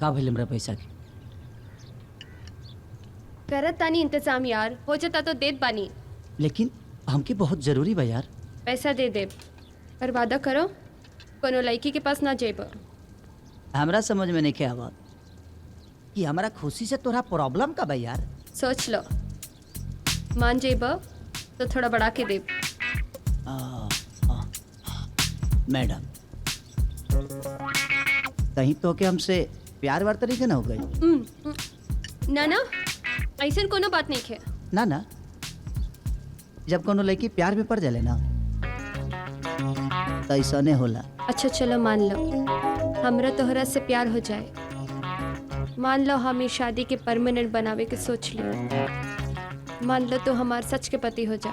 का भइल हमरा पैसा के? करत तानी इंतजाम यार, हो जाता तो देत बानी। लेकिन हमके बहुत जरूरी बा यार। पैसा दे दे, पर वादा करो कोनो लड़की के पास ना जेब। हमरा समझ में नहीं आवत कि हमारा खुशी से तोरा प्रॉब्लम का बा यार। सोच लो, मान जेब तो थोड़ा बढ़ा के दे। मैडम, कहीं तो के हमसे प्यार वार तरीके ना हो गई? ना ना, ऐसा कोनो बात नहीं है। ना ना, जब कोनो लड़की प्यार में पड़ जाले ना तो ऐसा नहीं होला। अच्छा चलो मान लो हमरा तोहरा से प्यार हो जाए। मान लो हम इस शादी के परमानेंट बनावे के सोच लो। मान लो तो हमार सच के पति हो जा,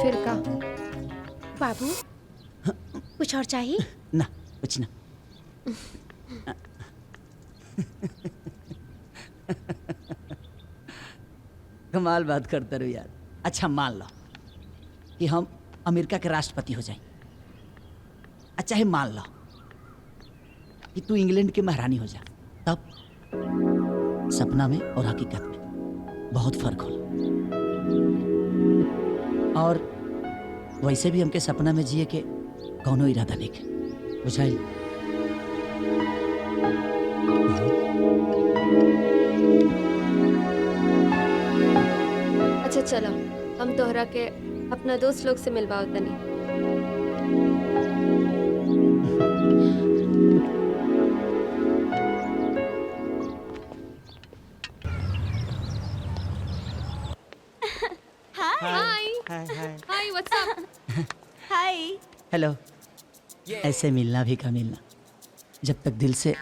फिर का? बाबू कुछ और चाहिए? ना कुछ ना। कमाल बात करते रहो यार। अच्छा मान लो कि हम अमेरिका के राष्ट्रपति हो जाए। अच्छा है, मान लो कि तू इंग्लैंड की महारानी हो जा। तब सपना में और हकीकत में बहुत फर्क हो। और वैसे भी हमके सपना में जिए के कौनो इरादा नहीं के, बुझाइल? अच्छा चलो, हम तोहरा के अपना दोस्त लोग से मिलवाओ तनी। हाय हाय, व्हाट्स अप? हाय। हेलो। ऐसे मिलना भी का मिलना, जब तक दिल से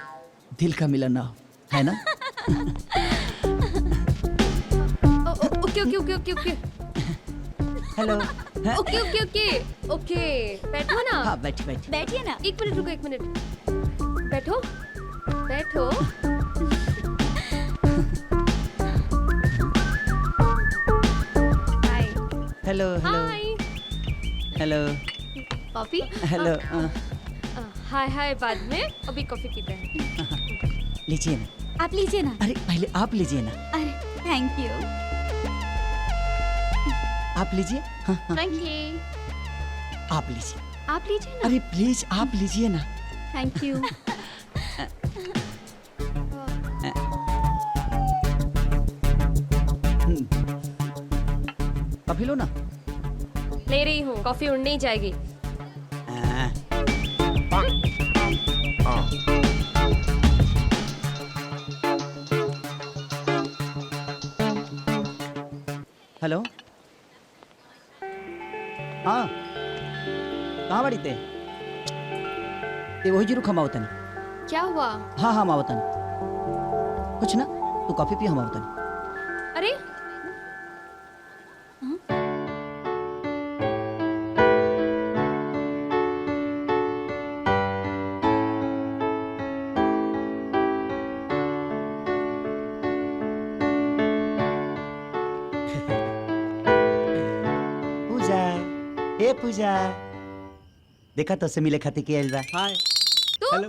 दिल का मिलन ना हो, है ना? ओके ओके ओके ओके ओके हेलो। ओके ओके ओके ओके, बैठो ना। हाँ बैठ बैठ। बैठिए ना। एक मिनट रुको, एक मिनट। बैठो बैठो। Hi. Hello hello hi. Hello coffee? Hello. Hi hi, बाद में, अभी कॉफी पीते हैं। लीजिए ना। आप लीजिए ना। अरे पहले आप लीजिए ना। अरे थैंक यू। आप लीजिए। हाँ हाँ, थैंक यू। आप लीजिए। आप लीजिए ना। अरे प्लीज आप लीजिए ना। Thank you. कॉफी लो ना। ले रही हूँ, कॉफी उड़ने ही जाएगी। हेलो। हाँ कहाँ बड़ी थे? ये वही जरूर खमावतनी। क्या हुआ? हाँ हाँ मावतनी। कुछ ना, तू कॉफी पी, हम आवतनी। अरे पूजा, ए पूजा, देखा तो से मिले खातिर के आइल बा। हाय। हेलो।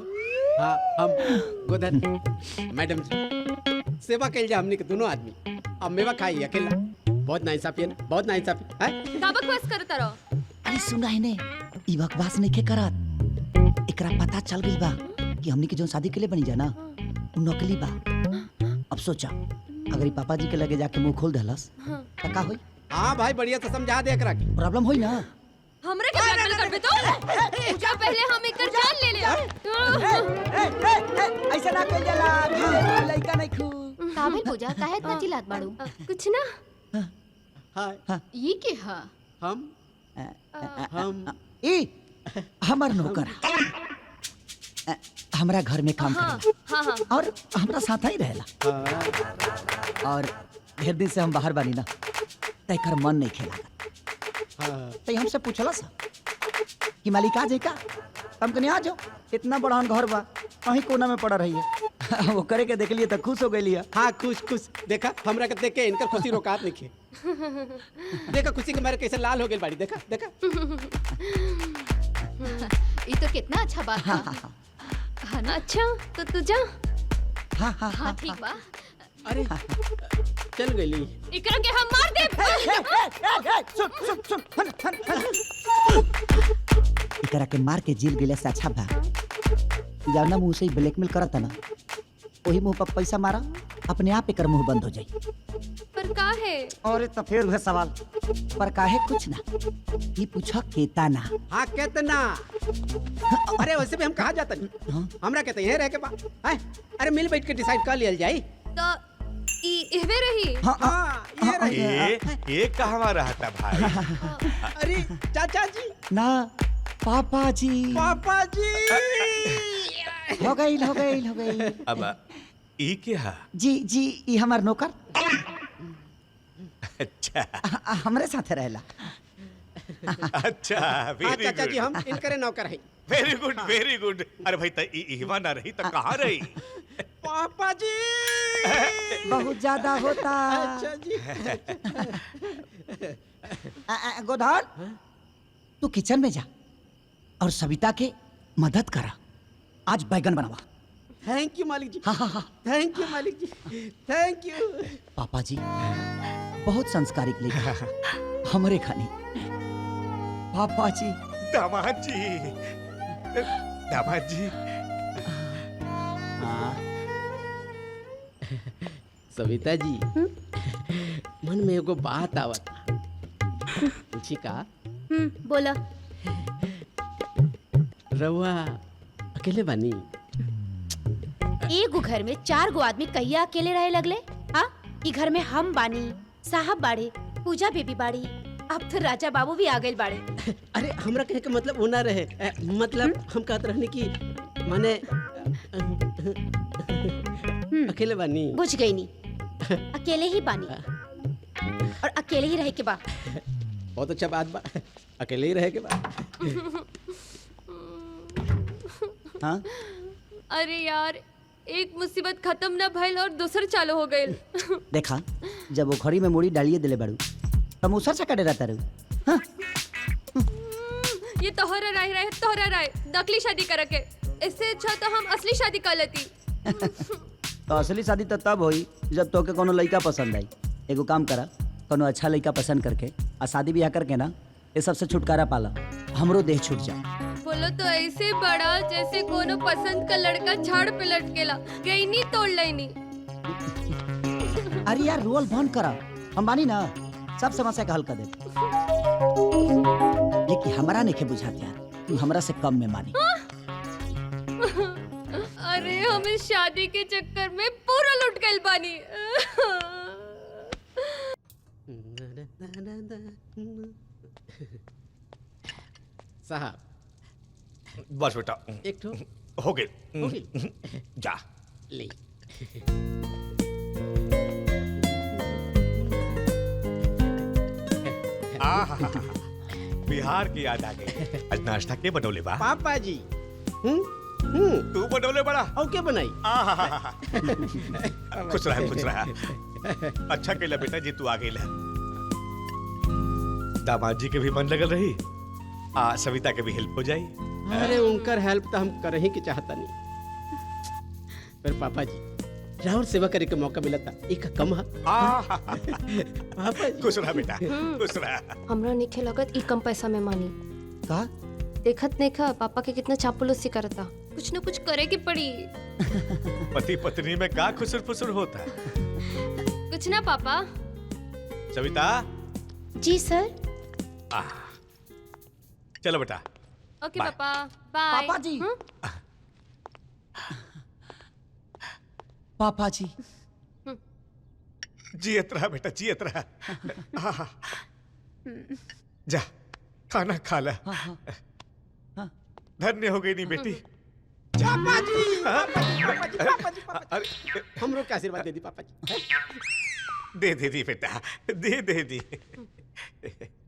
हाँ हम गोधन मैडम जी सेवा कल जा हमने के दोनों आदमी। अब मेवा खाई अकेला, बहुत नाइंसाफी है ना, बहुत नाइंसाफी है। का बकवास करता रहो। अरे सुना है ने, ई बकवास नहीं के करत। एकरा पता चल गई बा कि हमनी के जो शादी के लिए बनी जा ना, उ नकली बा। अब सोचा अगर ई पापा जी के लगे जाके मुंह खोल देलस त का होई? हाँ भाई बढ़िया से समझा दे एकरा के। प्रॉब्लम होई ना। हमरे के ब्लैकमेल करबे तो? पूजा पहले हम एकर जान ले ले। ऐसा ना कइल जाला, लइका नहीं खू। का भाई पूजा काहे इतना चिल्लात बाड़ू? कुछ ना। हाय। ये के हा? हम ई हमर नौकर हमरा घर में काम हाँ करेला हाँ हाँ। और हमरा साथ ही रहेला। और ढेर दिन से हम बाहर बानी ना, त एकर मन नहीं खेला। तो हमसे पूछला सा कि मालिक आ जाए का? हम कनी आ जाओ, इतना बड़ा घर बा, कहीं कोना में पड़ा रही है। वो करे के देख लिए तो खुश हो गई। हाँ खुश खुश, देखा हमरा के देख के इनकर खुशी रोकात नहीं खे। देखा खुशी के मारे कैसे लाल हो गई बाड़ी, देखा देखा। ये तो कितना अच्छा बात है। ना। अच्छा तो तू जा। हाँ हाँ हाँ ठीक बा। अरे चल गई। इकरा के हम मार दे। एकरा के मार के जेल गेले से अच्छा बा जौना मुंह से ब्लैकमेल करता ना वही मुंह पर पैसा मारा अपने आप एकर मुंह बंद हो जाई। पर का है? और तो फिर वह सवाल पर काहे कुछ ना ये पूछा केता ना। हाँ कितना? अरे वैसे भी हम कहाँ जाता नहीं। हाँ? हमरा कहते हैं रह के बा हैं? अरे मिल बैठ के डिसाइड कर लिया जाए। तो इहवे रही। हाँ हाँ ये रही। ये कहाँ रहता भाई? अरे चाचा जी, ना पापा जी पापा जी। हो गई अब ई क्या? जी जी ये हमार नौकर अच्छा हमरे साथे रहेला। अच्छा हाँ वेरी चाचा जी, गुड हम इनकरे नौकर हैं। Very good. अरे भाई त इहवा ना रही तो कहाँ रही? पापा जी। बहुत ज्यादा होता। अच्छा जी। गोधान तू किचन में जा और सविता के मदद करा। आज बैगन बनावा। थैंक यू मालिक जी। हाँ हाँ हाँ। थैंक यू मालिक जी। Thank you. पापा जी बहुत संस्कारिक लेगा हमरे खानी। पापा जी दामाद जी हाँ सविता जी, मन में एगो बात आवत पूछी का? बोला। रउआ अकेले बानी? एगो घर में 4 गो आदमी कहिया अकेले रहे लगले? हाँ, ई घर में हम बानी, साहब बाड़े, पूजा बेबी बाड़ी, अब तो राजा बाबू भी आ गए बाड़े। अरे हमरा कहे के मतलब वो ना रहे। मतलब हम कहते रहने की माने अकेले बानी। बुझ गई नी, अकेले ही बानी और अकेले ही रहे के बा। बहुत अच्छा बात बा, अकेले ही रहे के बा। हाँ अरे यार एक मुसीबत खत्म ना भइल और दूसर चालू हो गइल। देखा जब वो घड़ी में मुड़ी डालिए दिले बड़ू तब उसर से कड़े रहता रहू। हाँ? ये तोहरा राय नकली शादी करे के। इससे अच्छा तो हम असली शादी कर लेती। तो असली शादी तो तब होई जब तोके कोनो लड़का पसंद आई। एगो काम करा कोनो अच्छा लड़का पसंद करके आ शादी ब्याह करके ना ये सबसे छुटकारा पाला हमरो देह छूट जाए। बोलो तो ऐसे बड़ा जैसे कोनो पसंद का लड़का झाड़ पे लटकेला गई नहीं तोड़ लेनी। अरे यार रोल बंद करा हम बानी ना सब समस्या का हल कर दे। लेकिन हमारा नहीं बुझाते यार तू हमरा से कम में मानी। अरे हमें शादी के चक्कर में पूरा लुट गइल बानी। साहब बस बेटा एक ठो हो हो गए गई। जा। ले। बिहार की याद आ गई। आज नाश्ता के बनौले बा? पापा जी। तू बनौले बड़ा? और क्या बनाई? खुश रहा। अच्छा कैला बेटा जी तू आ गईला। दामाद जी के भी मन लगल रही सविता के भी हेल्प हो जाई। अरे उनकर हेल्प तो हम कर ही के चाहता नहीं, पर पापा जी राहुल सेवा करे के मौका मिला था एक कम है। पापा जी खुश रहा बेटा खुश रहा। हमरा निखे लगत ई कम पैसा में मानी। का देखत नेखा पापा के कितना चापलूसी करता। कुछ न कुछ करे के पड़ी। पति पत्नी में का खुसर फुसर होता है? कुछ ना पापा। सविता जी सर। चलो बेटा। ओके बाय। पापा बाय। पापा जी पापा जी जियत रहा बेटा जियत रहा। जा खाना खा ला। धन्य हो गई नी बेटी। पापा जी पापा जी हम लोग का आशीर्वाद दे दी पापा जी। दे दी बेटा दे दी।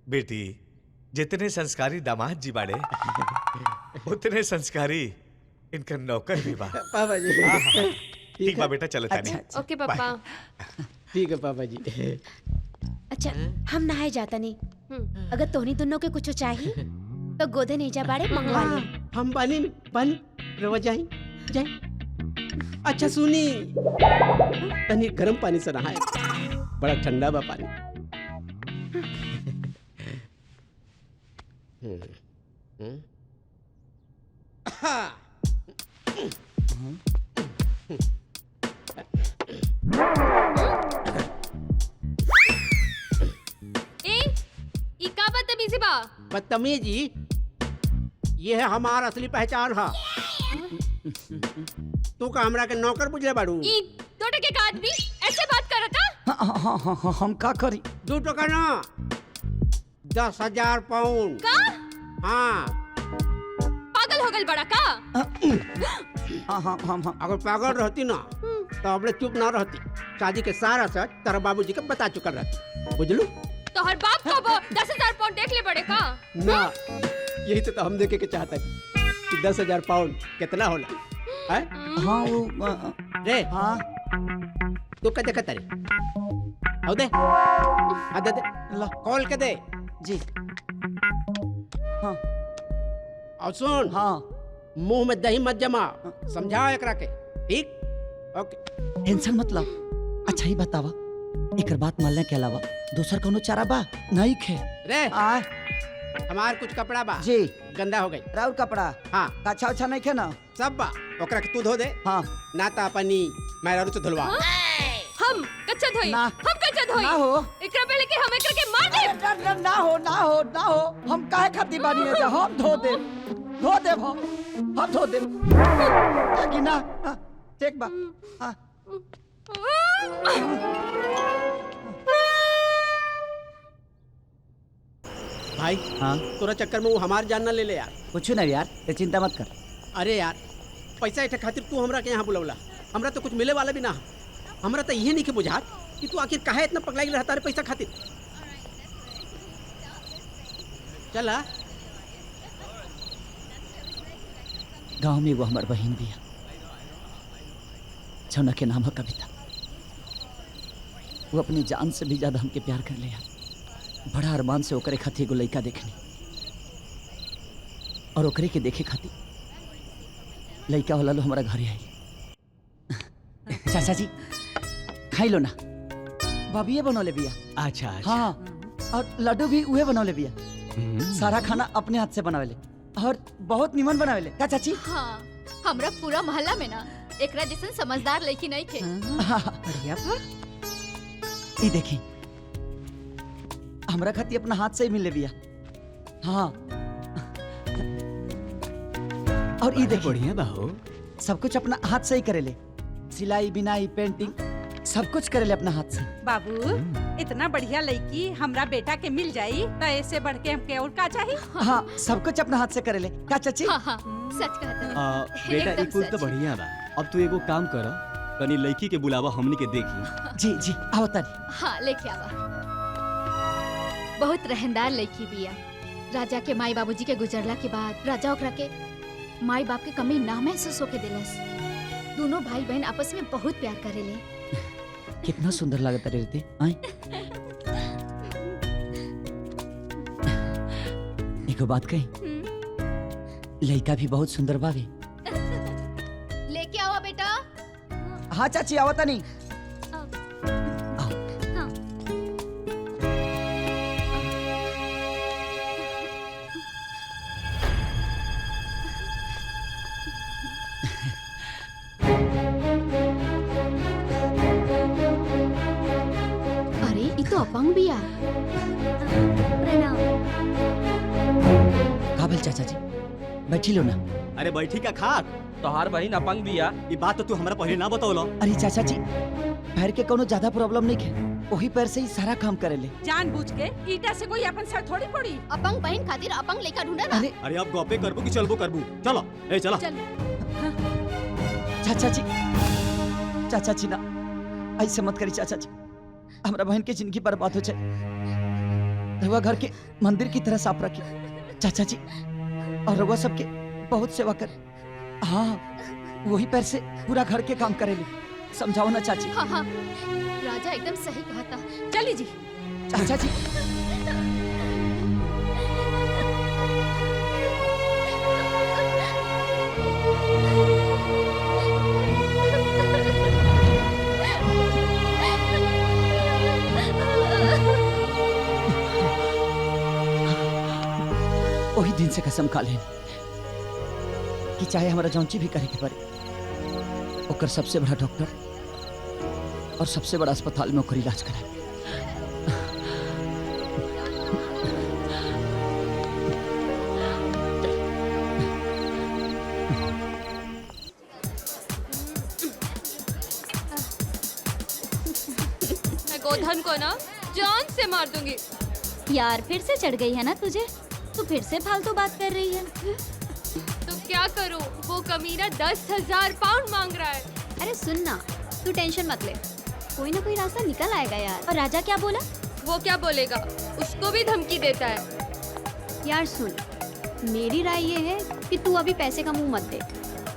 बेटी जितने संस्कारी दामाद जी बाड़े उतने संस्कारी इनका नौकर भी बा। पापा जी ठीक बा बेटा चलो तानी। ओके पापा। ठीक है पापा जी। अच्छा हम नहाए जाता नहीं। अगर तोहनी दोनों के कुछ चाहिए तो गोदे नहीं जा बाड़े मंगवा ले। हम बानी रवा जाई। जाए। अच्छा सुनी, तनी गर्म पानी से नहाए, बड़ा ठंडा बा पानी। ई का बदतमीजी बा? बदतमीजी, ये है हमारा असली पहचान है। तू का हमरा के नौकर बुझले बाड़ू? ई 2 टके का आदमी ऐसे बात करता? हाँ, हम का करी? 2 टका ना, 10,000 पाउंड। का? हाँ, पागल हो गल बड़ा का? हाँ। अगर पागल रहती ना तो अपने चुप ना रहती। शादी के सारा सच तेरा बाबूजी के बता चुका रहती, बुझलू? तो हर बाप को वो 10,000 पाउंड देख ले बड़े का? ना, यही तो हम देखे के चाहता है कि 10,000 पाउंड कितना होला है? हाँ वो रे हाँ तू का देखत रे? आओ दे, आ दे ला कॉल के दे। जी। हाँ और सुन, हाँ मुंह में दही मत जमा, समझाओ एकरा के, ठीक? ओके। टेंशन मत लो। अच्छा ही बतावा, एकर बात मानने के अलावा दूसर कोनो चारा बा? नहीं खे। रे आ हमार कुछ कपड़ा बा जी, गंदा हो गई। राउर कपड़ा हाँ अच्छा अच्छा नहीं खे ना? सब बा, ओकरा के तू धो दे। हाँ ना ता अपनी मैरारू से धुलवा। हम कच्चा धोई, ना। हम कच्चा धोई। ना हो। एकरा पहले कि हम एकरा के मार दे। ना हो, हम काहे खाती बानी है? हम धो दे हम धो दे कि ना? ठीक बा। हाँ भाई हाँ तोरा चक्कर में वो हमार जान ना ले ले यार। कुछ नहीं यार, ते चिंता मत कर। अरे यार, पैसा इठे खातिर तू हमरा के यहाँ बुलवला, हमरा तो कुछ मिले वाला भी ना। हमरा तो ये नहीं के बुझात कि तू आखिर काहे इतना पगलाई रहता रे पैसा खातिर। चला गांव में वो हमार बहन भी है, जौना के नाम है कविता। वो अपनी जान से भी ज्यादा हमके प्यार कर ले यार। बड़ा अरमान से ओकरे खातिर एगो लड़का देखनी, और ओकरे के देखे खातिर लड़का वाला लो हमारा घरे आई। चाचा जी खाई लो ना, भाभी बनौले बिया। अच्छा हाँ, और लड्डू भी उहे बनौले बिया। सारा खाना अपने हाथ से बनावेले और बहुत निमन बनावेले। का चाची? हाँ, हमरा पूरा मोहल्ला में ना एकरा जैसन समझदार लड़की नहीं थे। बढ़िया। ई देखी, हमरा खातिर अपना हाथ से ही मिले बिया। हाँ, और ई देखी, बढ़िया बाहो। सब कुछ अपना हाथ से ही करेले। सिलाई, बिनाई, पेंटिंग सब कुछ करेले अपना हाथ से। बाबू, इतना बढ़िया लड़की हमरा बेटा के मिल जाई तो ऐसे बढ़ के हमके और का चाहिए? हाँ, सब कुछ अपना हाथ से करेले। का चाची? हाँ हाँ, सच कहता है। बेटा एकदम ई कुल तो सच। बढ़िया बा। अब तू एगो काम कर, कनी लड़की के बुलावा, हमनी के देखी। जी जी, आओ तनी। हाँ, लेके आवा। बहुत रहनदार लड़की बिया। राजा के माई बाबूजी के गुजरला के बाद राजा ओकरा के माई बाप के कमी ना महसूस होके दिलस। दोनों भाई बहन आपस में बहुत प्यार करेले। कितना सुंदर लागत रे रीति। आए एगो बात कही, लड़का भी बहुत सुंदर बावे। लेके आवा बेटा। हाँ चाची, आओ तनी। आओ। हाँ। अरे ये तो अपंग बिया। प्रणाम। का भेल चाचा जी? बैठी लो ना। अरे बैठी का खाक, तोहार बहिन अपंग बिया। ई बात तो तू हमरा पहले ना बतौलो। अरे चाचा जी, पैर के कोनो ज्यादा प्रॉब्लम नहीं है, वही पैर से ही सारा काम करेले। जानबूझ के ईटा से कोई अपन सर थोड़ी पड़ी। अपंग बहन खातिर अपंग लड़का ढूंढा ना। अरे अरे अब गपे करबू कि चलबो करबू? चलो ए चला। चल। चाचा जी ना, ऐसे मत करी चाचा जी। हमारा बहन की जिंदगी बर्बाद हो जाए। रवा घर के मंदिर की तरह साफ रखिए चाचा जी, और रवा सबके बहुत सेवा कर। हाँ, वही पैर से पूरा घर के काम करेले। समझाओ ना चाची। हाँ हाँ, राजा एकदम सही कहा था। चली जी। चाचा जी वही दिन से कसम खा लें कि चाहे हमारा जौंची भी करे के पड़े, ओकर सबसे बड़ा डॉक्टर और सबसे बड़ा अस्पताल में ओकर इलाज कराए। मैं गोधन को ना जान से मार दूंगी। यार फिर से चढ़ गई है ना तुझे? तू फिर से फालतू बात कर रही है। तो क्या करूं? वो कमीना 10,000 पाउंड मांग रहा है। अरे सुन ना, तू टेंशन मत ले, कोई ना कोई रास्ता निकल आएगा यार। और राजा क्या बोला? वो क्या बोलेगा? उसको भी धमकी देता है। यार सुन, मेरी राय ये है कि तू अभी पैसे का मुंह मत दे।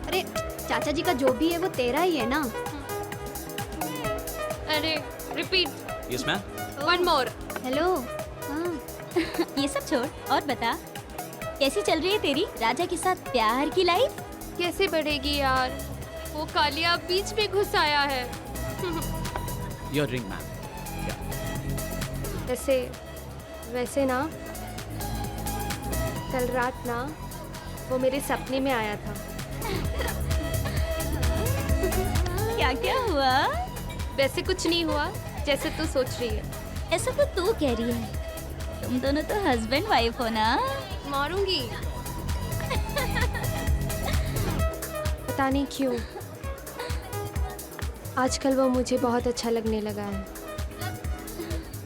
अरे चाचा जी का जो भी है वो तेरा ही है ना। अरे repeat. Yes ma'am. One more. Hello. हाँ। ये सब छोड़ और बता, कैसी चल रही है तेरी राजा के साथ प्यार की लाइफ? कैसे बढ़ेगी यार, वो कालिया बीच में घुस आया है। Your ring ma'am. वैसे ना कल रात ना वो मेरे सपने में आया था। क्या क्या हुआ? वैसे कुछ नहीं हुआ जैसे तू सोच रही है। ऐसा तो तू कह रही है, तुम दोनों तो हस्बैंड वाइफ हो ना। मारूंगी। पता नहीं क्यों आजकल वो मुझे बहुत अच्छा लगने लगा है।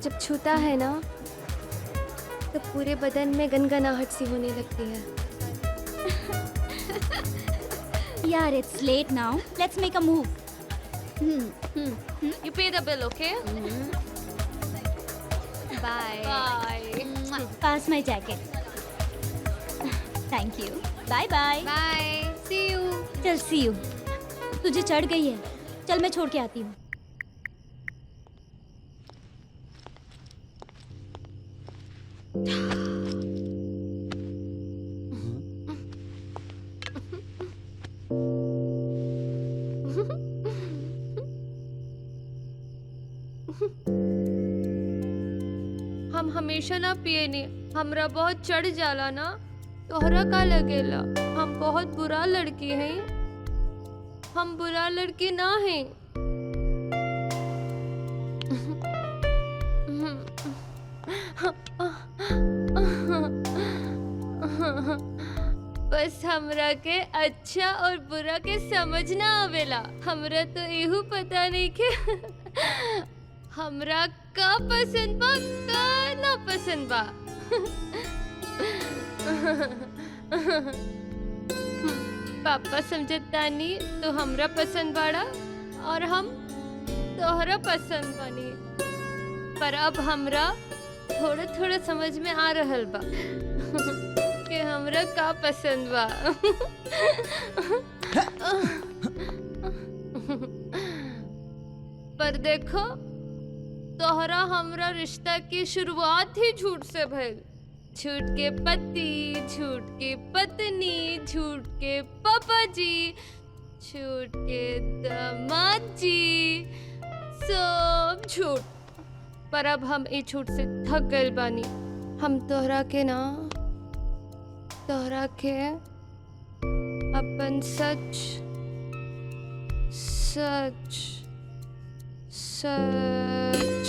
जब छूता है ना तो पूरे बदन में गनगनाहट सी होने लगती है। यार it's late now, let's make a move. You pay the bill, okay? Bye. Bye. Pass my jacket. Thank you. Bye bye. Bye. See you. चल सी यू। तुझे चढ़ गई है, चल मैं छोड़ के आती हूँ। हम हमेशा ना पिए नहीं, हमरा बहुत चढ़ जाला ना, तोहरा का लगेला? हम बहुत बुरा लड़की हैं। हम बुरा लड़की ना हैं। बस हमरा के अच्छा और बुरा के समझ ना आवेला। हमरा तो एहू पता नहीं के हमरा का पसंद बा का ना पसंद बा। पापा समझता नहीं तो हमरा पसंद बाड़ा और हम तोहरा पसंद बनी। पर अब हमरा थोड़ा थोड़ा समझ में आ रहल बा कि हमरा का पसंद बा। पर देखो, तोहरा हमरा रिश्ता की शुरुआत ही झूठ से भइल। झूठ के पति, झूठ के पत्नी, झूठ के पापा जी, झूठ के दामाद जी, सब झूठ। पर अब हम इस झूठ से थक गइल बानी। हम तोहरा के अपन सच सच सच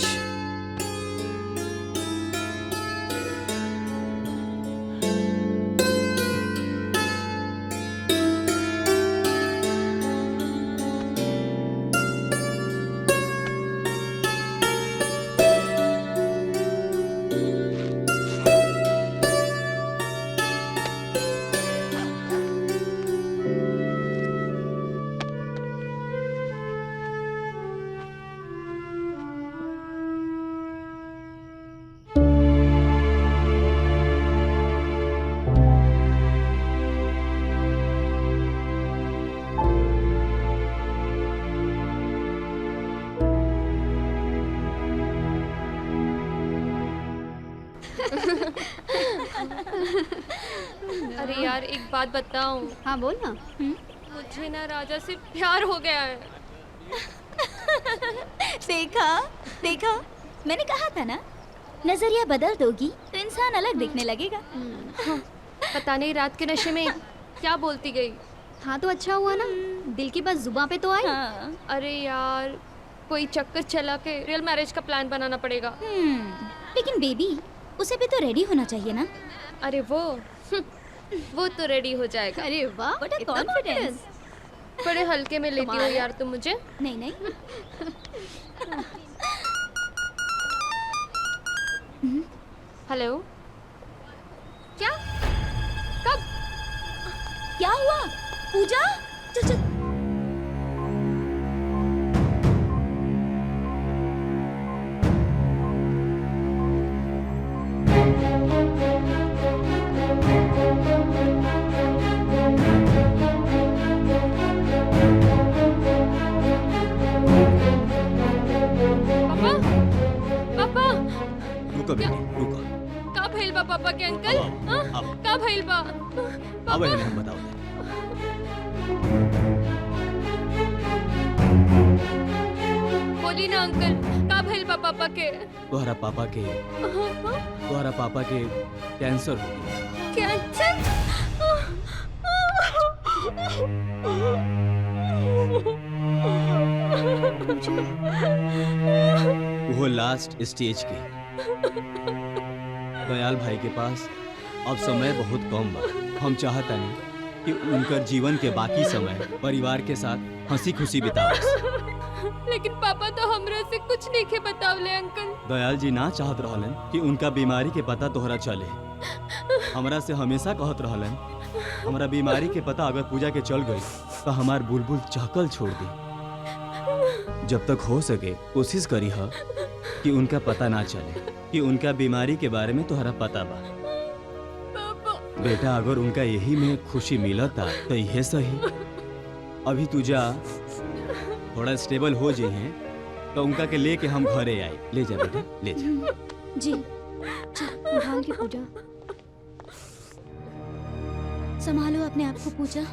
अरे यार एक बात बताऊं? हाँ बोल ना। मुझे ना राजा से प्यार हो गया है। देखा देखा, मैंने कहा था ना, नजरिया बदल दोगी तो इंसान अलग दिखने लगेगा। पता नहीं रात के नशे में क्या बोलती गई। हाँ तो अच्छा हुआ ना, दिल की बात जुबान पे तो आई। अरे यार, कोई चक्कर चला के रियल मैरिज का प्लान बनाना पड़ेगा। लेकिन बेबी, उसे भी तो रेडी होना चाहिए ना। अरे वो तो रेडी हो जाएगा। अरे वाह, What a इतना confidence। बड़े हल्के में लेती हो यार तुम मुझे। नहीं नहीं। हेलो, क्या? कब? क्या हुआ पूजा? चल चल। पापा, पापा, रुको बेटी, रुको। का भइल बा पापा के अंकल? हाँ? अब का भइल बा? अब पापा, हम बताओ दे। बोली ना अंकल, का भइल बा पापा के? तुम्हारा पापा के कैंसर हो गया। कैंसर? वो लास्ट स्टेज के। दयाल भाई के पास अब समय बहुत कम बा। हम चाहता नहीं कि उनका जीवन के बाकी समय परिवार के साथ हंसी खुशी बितावस। लेकिन पापा तो हमरा से कुछ नहीं के बतावले अंकल। दयाल जी ना चाहत रहलन कि उनका बीमारी के पता तोहरा चले। हमरा से हमेशा कहत रहलन, हमरा बीमारी के पता अगर पूजा के चल गई तो हमार बुलबुल चहकल छोड़ दी। जब तक हो सके कोशिश करी है कि उनका पता ना चले कि उनका बीमारी के बारे में तोहरा पता बा। बेटा, अगर उनका यही में खुशी मिलता तो यह सही। अभी तू जा, थोड़ा स्टेबल हो जाए हैं तो उनका के लेके हम घरे आए। ले जा बेटा, ले जा। जी संभाल के पूजा। संभालो अपने आप को पूजा,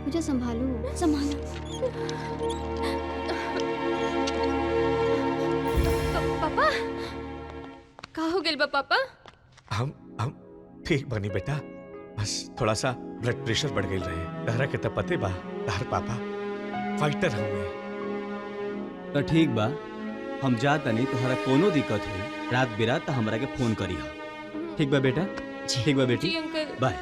पूजा संभालो। संभालो। पापा, का हो गइल बा पापा? हम ठीक बनी बेटा, बस थोड़ा सा ब्लड प्रेशर बढ़ गई रहे। तहरा के तो पते बा, तहर पापा फाइटर हमें। तो ठीक बा, हम जाता नहीं तोहरा कोनो दिक्कत हुई रात बिरात तो हमरा के फोन करी हो। ठीक बा बेटा? ठीक बा बेटी, जी अंकल। बाय।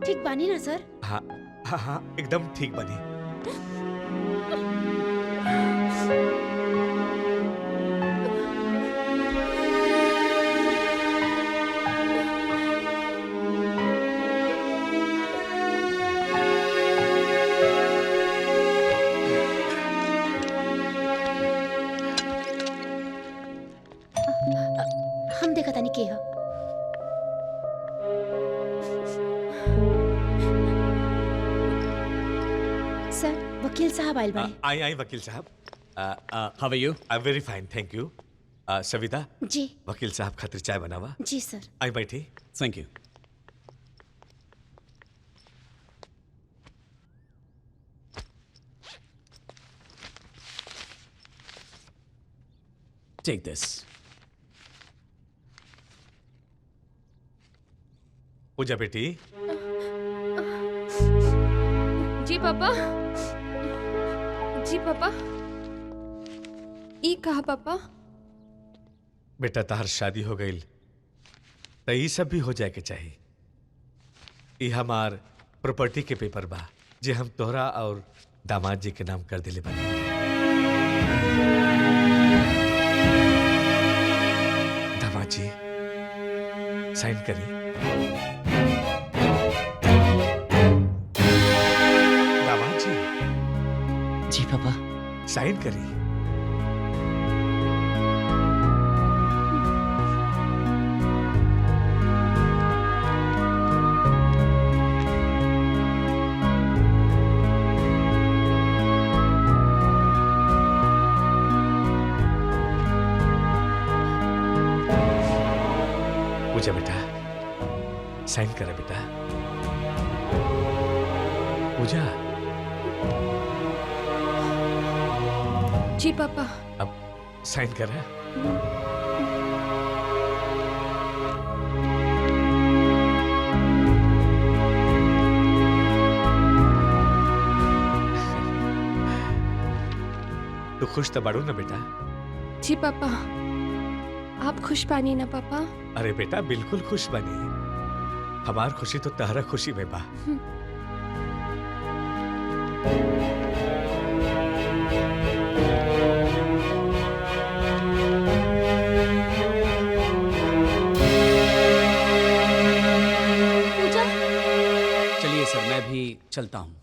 ठीक बानी ना सर? हाँ हाँ हाँ, एकदम ठीक बनी। हम देखा तानी के ह। सर, वकील साहब आइल बाड़े। आई वकील साहब। How are you? I very fine, thank you. Savita, जी वकील साहब खातिर चाय बनावा। जी सर। आई बैठी। Thank you. Take this. पूजा बेटी। जी पापा। जी पापा। ई कहा पापा? बेटा, तहार शादी हो गई तो ये सब भी हो जाए के चाहिए। ये हमार प्रॉपर्टी के पेपर बा जे हम तोहरा और दामाद जी के नाम कर दिले बानी। दामाद जी साइन करी। दामाद जी। जी पापा। साइन करी। पूजा बेटा, साइन करे बेटा। पूजा। जी पापा। अब साइन करे। तू खुश तो बाड़ू ना बेटा? जी पापा, आप खुश बानी ना पापा? अरे बेटा बिल्कुल खुश बनी। हमार खुशी तो तहरा खुशी में बा। पूजा, चलिए सर, मैं भी चलता हूँ।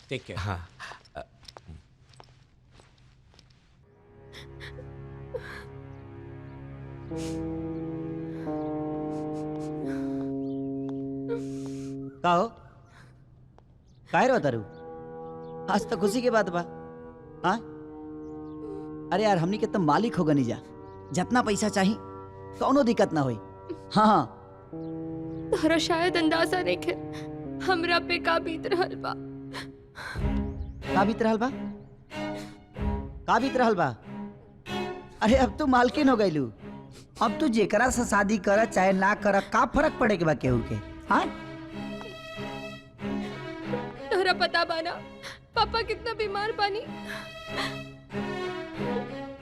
Take care. हाँ का हो? काहे रो तारू? आज तो खुशी के बात बा। हाँ? अरे यार हमनी के तो मालिक हो गनी जा, जितना पैसा चाहिए कौनो दिक्कत ना होई। हाँ तोहरा शायद अंदाजा नहीं है हमरा पे का बीत रहल बा। का बीत रहल बा? का बीत रहल बा? अरे अब तू मालकिन हो गईलू। अब तू जेकरा से शादी कर चाहे ना कर, का फर्क पड़े के बा केहू के? हाँ? तोहरा पता बाना पापा कितना बीमार बानी।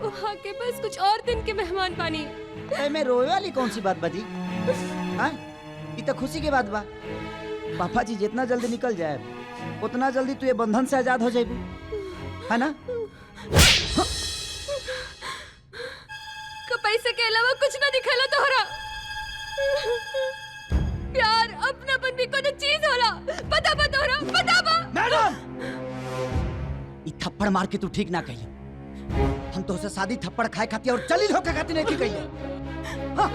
वहाँ के बस कुछ और दिन के मेहमान बानी। में रोए वाली कौन सी बात बाजी? हाँ? ये तो खुशी की बात बा। पापा जी जितना जल्दी निकल जाए उतना जल्दी तू ये बंधन से आजाद हो जाएगी, है ना? पैसे के अलावा कुछ ना दिखेला तोहरा। प्यार अपनापन भी कोनो चीज होला। पता बा तोहरा? पता बा? मैडम, ये थप्पड़ मार के तू ठीक ना कही। हम तो उसे शादी थप्पड़ खाए खाती और चली धोखे खाती नहीं की कही। हाँ।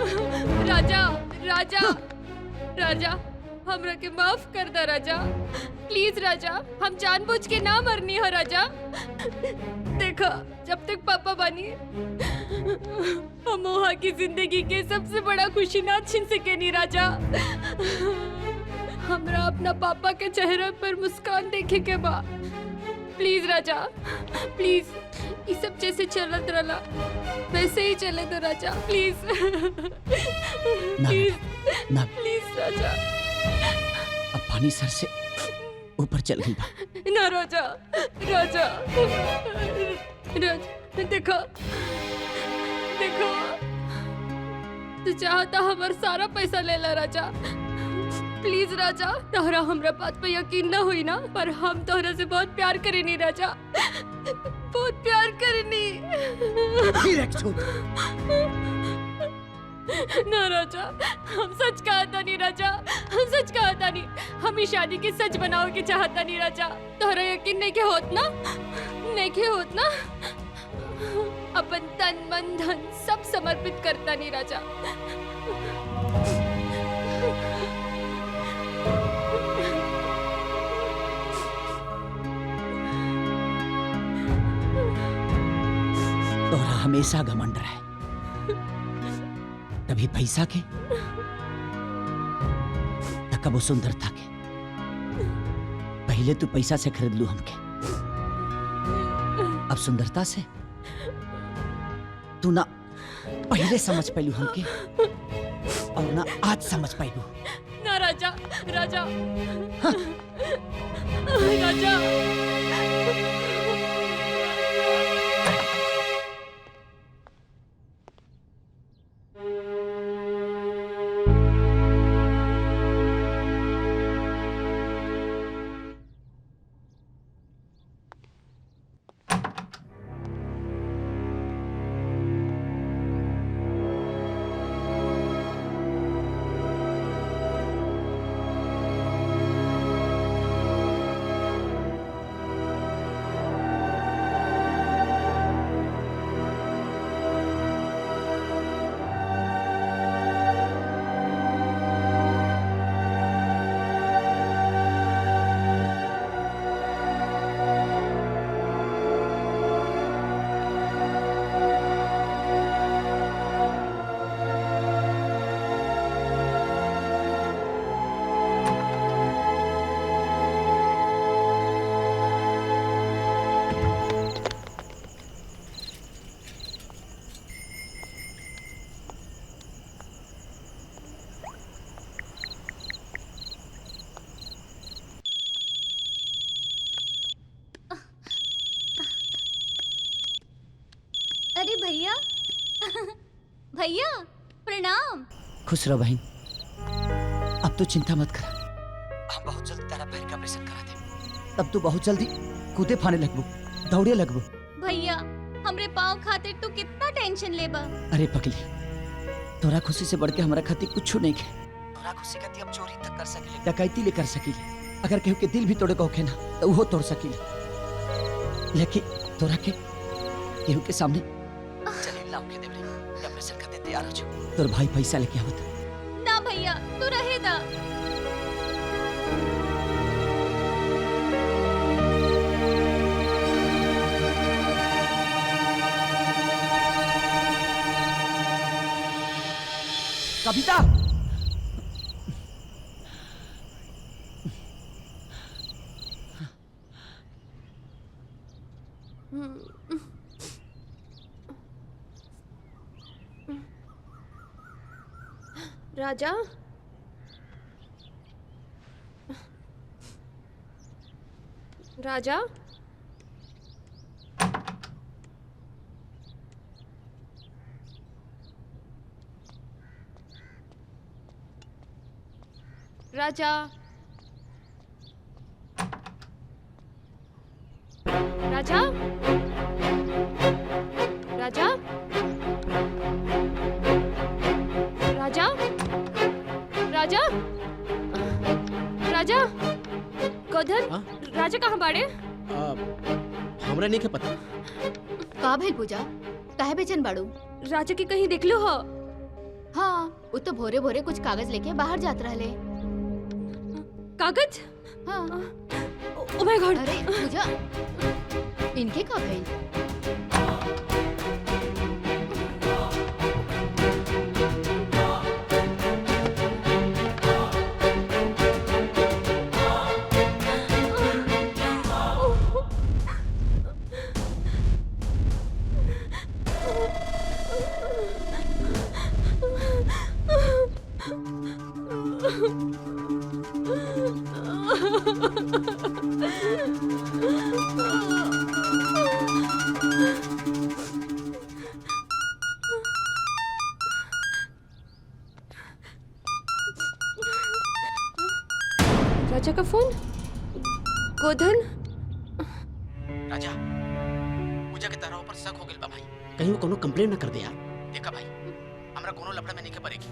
राजा राजा राजा हमरा के माफ कर दे राजा, प्लीज राजा। हम जानबूझ के ना मरनी है राजा। देखो जब तक पापा बनी हम वहाँ की जिंदगी के सबसे बड़ा खुशी ना छीन सके नहीं राजा। हमरा अपना पापा के चेहरे पर मुस्कान देखे के बा। Please Raja, please. ये सब जैसे चलत रहा वैसे ही चले तो राजा, प्लीज। प्लीज ना प्लीज राजा। अब पानी सर से ऊपर चल गई बा। ना राजा, राजा, राजा, देखो देखो, तू चाहता हमारा सारा पैसा ले ला राजा। प्लीज राजा, तोहरा हमरा बात पे यकीन ना हुई ना, पर हम तोहरा से बहुत प्यार करेनी राजा, बहुत प्यार करेनी। फिर एक झूठ। ना राजा, हम सच कहता नहीं राजा, हम सच कहता नहीं। हम ही शादी की सच बनाओ के चाहता नहीं राजा। तोहरा यकीन नहीं के होत ना, नहीं के होत ना। अपन तन मन धन सब समर्पित करता नहीं राजा। तोहरा हमेशा घमंड रहे, कभी पैसा के न कबो सुंदरता के। पहले तू पैसा से खरीद लू हमके, अब सुंदरता से। तू ना पहले समझ पाइलू हमके और ना आज समझ पाइलू। ना राजा, राजा, राजा। भैया प्रणाम। खुश रहो बहन। अब तो चिंता मत कर, हम बहुत जल्द तेरा पैर का ऑपरेशन करा दे। तब तू बहुत जल्दी कूदे फाने लगबो, दौड़े लगबो। भैया हमरे पाँव खातिर तू कितना टेंशन लेबा। अरे पगली, तोरा खुशी से बढ़ के हमारा खातिर कुछ नहीं है। तोरा खुशी खातिर हम चोरी तक कर सकिले, डकैती ले कर सकिले, अगर केहू के दिल भी तोड़े को ना तो वो तोड़ सकिले। लेकिन तोरा के केहू के सामने चले लाओ के देबरे, ऑपरेशन कर दे, तैयार हो जा। तोर भाई पैसा लेके आवत। ना भैया तू रहे दा। कविता, राजा, राजा, राजा, राजा, राजा, राजा, राजा, राजा, गोधन, हाँ? राजा कहाँ बाड़े? हमरा नहीं के पता। का भइल पूजा, काहे बेचैन बाड़ू? राजा के कहीं देख लो हो? हाँ वो तो भोरे भोरे कुछ कागज लेके बाहर जात रहले। कागज? हाँ। Oh my God! अरे पूजा, इनके का भइल? राजा का फोन? गोधन? राजा, पूजा के तरह ऊपर शक हो गेल बा भाई। कहीं वो कोनो कंप्लेन ना कर दे यार। देखा भाई, हमरा कोनो लफड़ा में नहीं के पड़ेगी।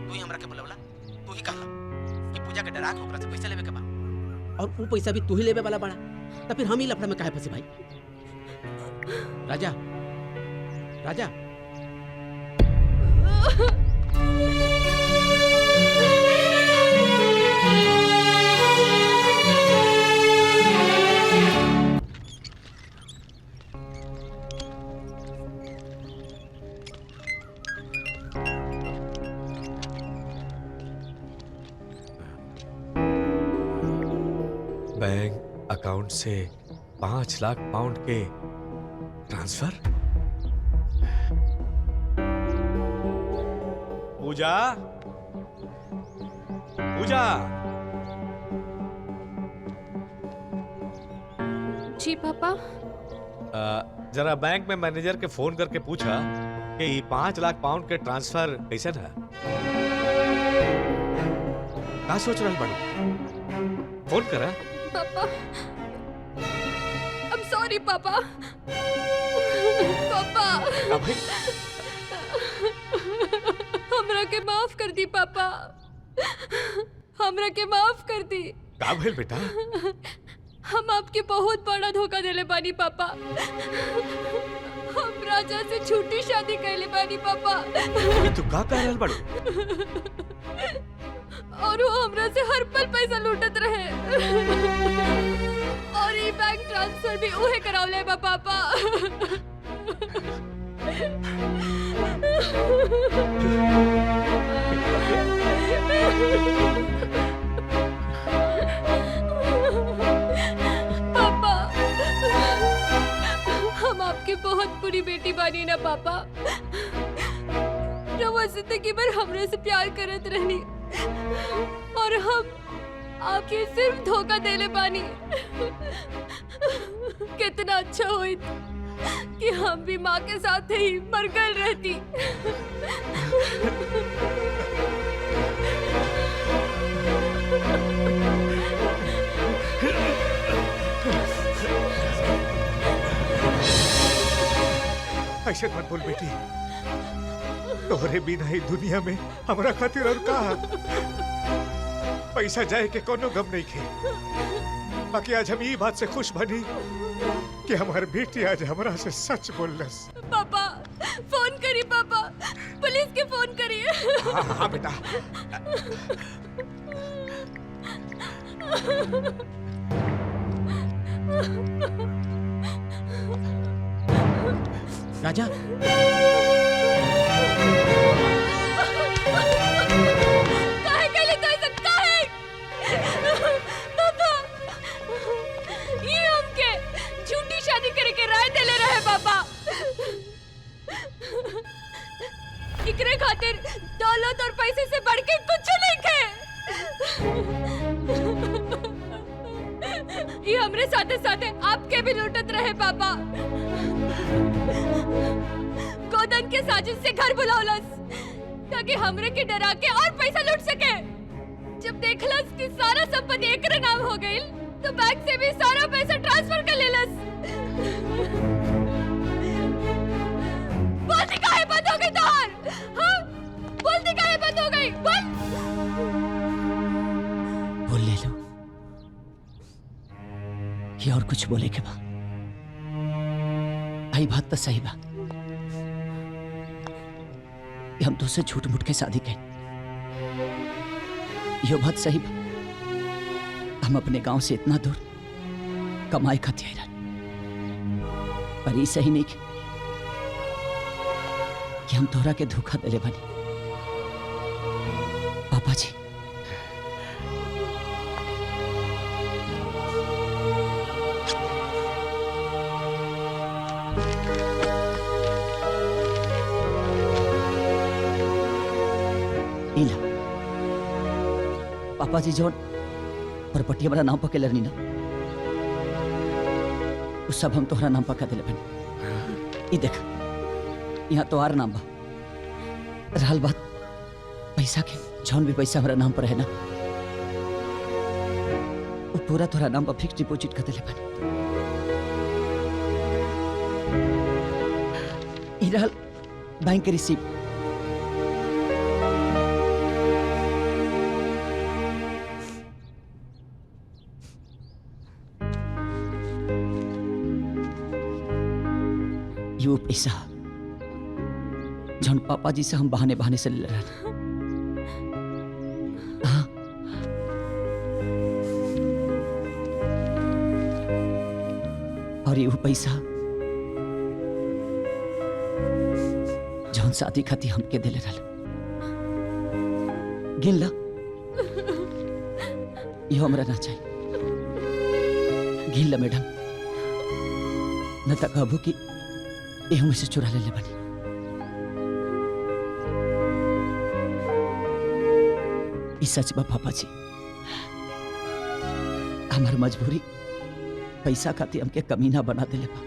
तू ही हमरा के बुलावला, तू ही कहला कि पूजा के डरा के ओकरा से पैसा लेवे के बा, और वो पैसा भी तू ही लेवे वाला बड़ा। तो फिर हम ही लफड़ा में काहे फंसे भाई? राजा, राजा, बैंक अकाउंट से 5 लाख पाउंड के ट्रांसफर। पूजा, पूजा, जी पापा। जरा बैंक में मैनेजर के फोन करके पूछा कि 5 लाख पाउंड के ट्रांसफर कैसे है। क्या सोच रहा बड़ू? फोन करा। पापा, I'm sorry पापा। पापा, भाई हमरा के माफ कर दी पापा, हमरा के माफ कर दी। का भइल बेटा? हम आपके बहुत बड़ा धोखा देले बानी पापा। हम राजा से झूठी शादी कैले बानी पापा। तू का कह रहल बड़ू? और वो हमरा से हर पल पैसा लूटत रहे, और ये बैंक ट्रांसफर भी उहे करावले बा पापा। पापा, हम आपकी बहुत बुरी बेटी बानी ना पापा। रवा जिंदगी भर हमरे से प्यार करत रहनी, और हम आपके सिर्फ धोखा देले बानी। कितना अच्छा होई कि हम भी माँ के साथ ही मर गए रहती। ऐसे मत बोल बेटी, तोहरे बिना ही दुनिया में हमरा खातिर और का पैसा जाए के कोनो गम नहीं खे। बाकी आज हम ये बात से खुश बनी कि हमारी बेटी आज हमरा से सच बोलस। पापा फोन करिए, पापा पुलिस के फोन करिए। हाँ हाँ बेटा। राजा काहे कहले तो ऐसा काहे? पापा ये हमके झूठी शादी करे के राय देले रहे पापा। इकरे खातिर दौलत और पैसे से बढ़ के कुछ नहीं खे। ये हमरे साथे साथे आपके भी लूटत रहे पापा। गोदन के साजिश से घर बुलावलस ताकि हमरे के डरा के और पैसा लूट सके। जब देखलस कि सारा संपत्ति एकरे नाम हो गई तो बैंक से भी सारा पैसा ट्रांसफर कर लेलस। बोलती काहे बंद हो गई तोहार? हाँ? बोलती काहे बंद हो गई? बोल ले लो कि और कुछ बोले के बाद आई बात तो सही बात कि हम तो से झूठ मूठ के शादी करें। यो बात सही बात हम अपने गांव से इतना दूर कमाई खाती है, पर ये सही नहीं कि हम तोहरा के धोखा दिले बनी। पापा जी इला पापा जी जो प्रॉपर्टी हमारा नाम पके लरनी ना उस सब हम तोहरा नाम पका दिले बनी। ई देख यहाँ तो आर नाम बा, रहल बात पैसा के, जौन भी पैसा हमारा नाम पर है ना वो पूरा तोहरा नाम पर फिक्स डिपॉजिट कर दिले बनी। ई रहल बैंक के रिसीप्ट। यो पैसा जौन पापा जी से हम बहाने बहाने से ले रहे हाँ। और ये पैसा जौन शादी खाती हमके दिले रहा गिन ला, यो हमरा ना चाहिए। गिन ला मैडम, न तक कहबू कि ये हम इसे चुरा ले बनी। ये सच बा पापा जी, हमार मजबूरी पैसा खाती हमके कमीना बना दिले बा।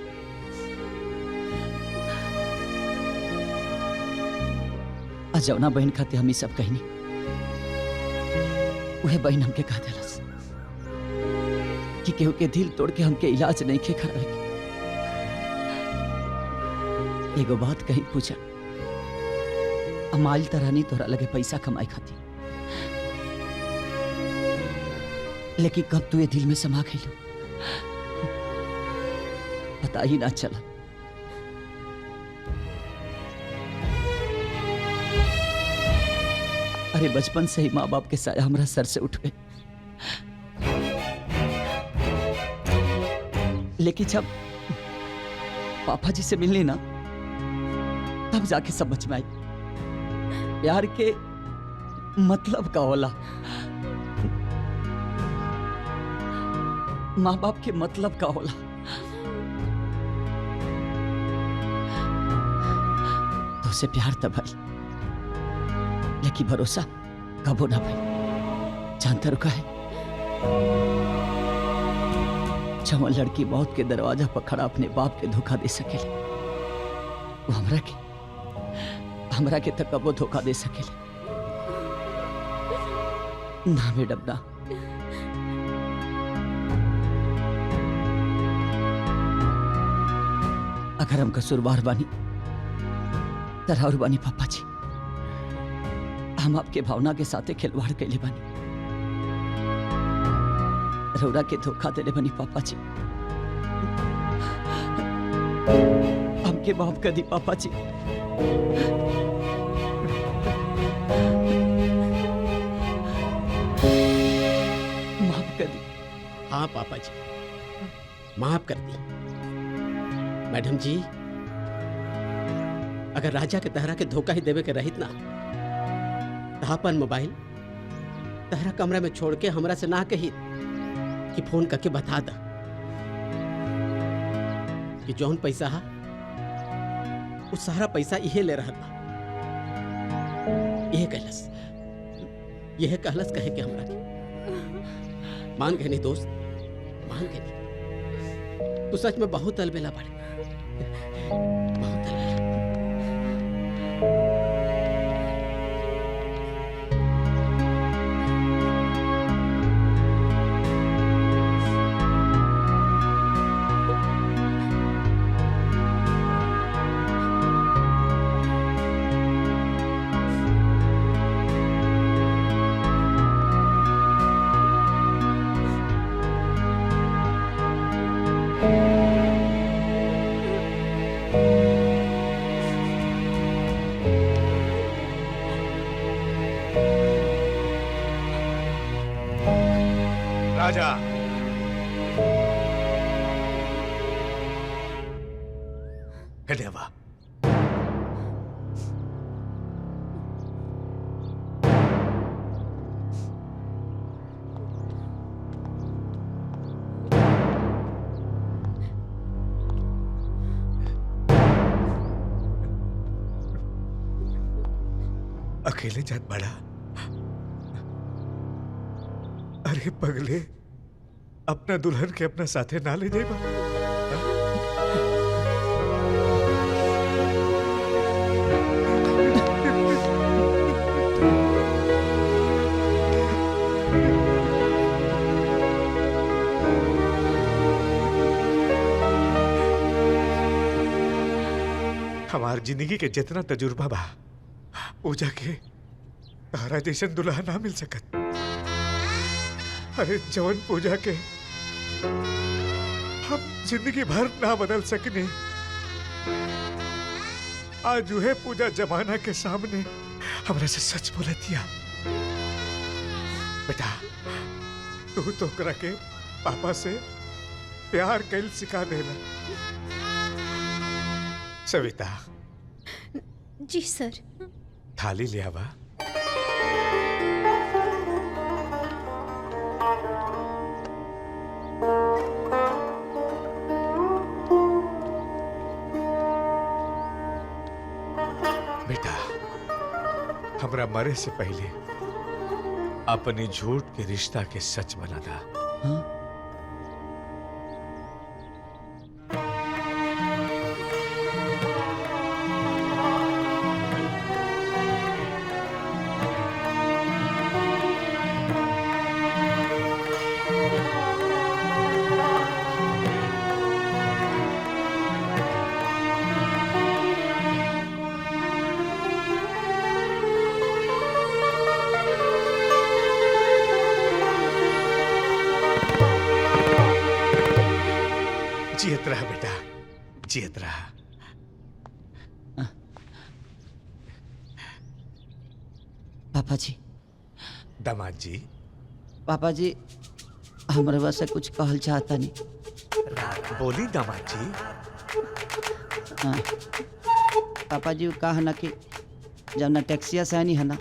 अजौना बहन खाती हम सब कहनी वह बहन हमके कह दिलस कि केहू के दिल तोड़ के हमके इलाज नहीं के करावे। एगो बात कही पूछा, अमाल तरानी तोरा लगे पैसा कमाई खाती, लेकिन कब तू ये दिल में समा गई पता ही ना चला। अरे बचपन से ही माँ बाप के साया हमारा सर से उठ गए, लेकिन जब पापा जी से मिलनी ना तब जाके समझ में आई प्यार के मतलब का होला, माँ बाप के मतलब का होला। तो से प्यार तब भाई, लेकिन भरोसा कबो ना भाई। जानता रुका है जवन लड़की मौत के दरवाजा पर खड़ा अपने बाप के धोखा दे सकेले, वो हमरा के तक कबो धोखा दे सकेले ना मैडम ना। अगर हम कसूरवार बानी तराउर बानी पापा जी, हम आपके भावना के साथे खिलवाड़ कैले बानी, रौरा के धोखा देले बनी पापा जी। हमके माफ कर दी पापा जी। माफ कर दी। हाँ पापा जी, माफ कर दी। मैडम जी, अगर राजा के तहरा के धोखा ही देवे के रहित ना, तहापन मोबाइल तहरा कमरा में छोड़ के हमरा से ना कही कि फोन करके बता दा कि जौन पैसा हा वो सारा पैसा इहे ले रहा बा। यह कहलस कहे के हमरा के मान गए नहीं दोस्त, मान गए नहीं। तू सच में बहुत अलबेला पड़े, बहुत अलबेला। राजा, देवा, अकेले जात बड़ा। अरे पगले, अपना दुल्हन के अपना साथे ना ले जाइबा। हमार जिंदगी के जितना तजुर्बा बा, पूजा के तारा जैसन दुल्हा ना मिल सकत। अरे जवन पूजा के हम जिंदगी भर ना बदल सकने, आज वह पूजा जमाना के सामने हमरा से सच बोले दिया। बेटा, तू तो करा के पापा से प्यार कैल सिखा देला। सविता। जी सर। थाली ले आवा। बेटा, हमरा मरे से पहले अपने झूठ के रिश्ता के सच बना था। हाँ? जियत रहा बेटा, जियत रहा। पापा जी। दामाद जी। पापा जी, हमारे वास्ते कुछ कहल चाहता नहीं। बोली दामाद जी। हाँ। पापा जी कहा ना कि जब ना टैक्सिया से नहीं है ना,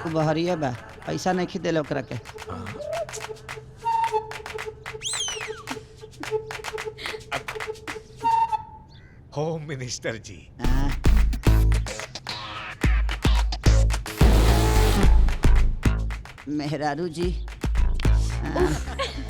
वो बहरिया बा, पैसा नहीं खी दिले ओकरा के। होम मिनिस्टर जी। मेहरारू जी।